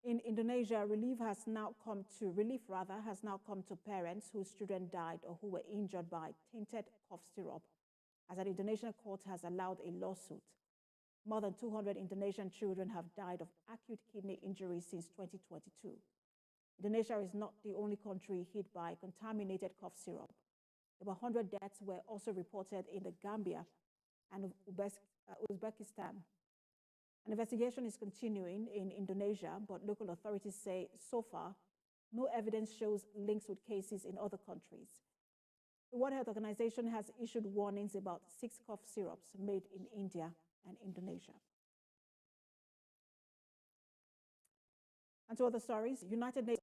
In Indonesia, relief has now come to parents whose children died or who were injured by tainted cough syrup, as an Indonesian court has allowed a lawsuit. More than 200 Indonesian children have died of acute kidney injury since 2022. Indonesia is not the only country hit by contaminated cough syrup. About 100 deaths were also reported in the Gambia and Uzbekistan. An investigation is continuing in Indonesia, but local authorities say so far no evidence shows links with cases in other countries. The World Health Organization has issued warnings about 6 cough syrups made in India and Indonesia. And to other stories, United Nations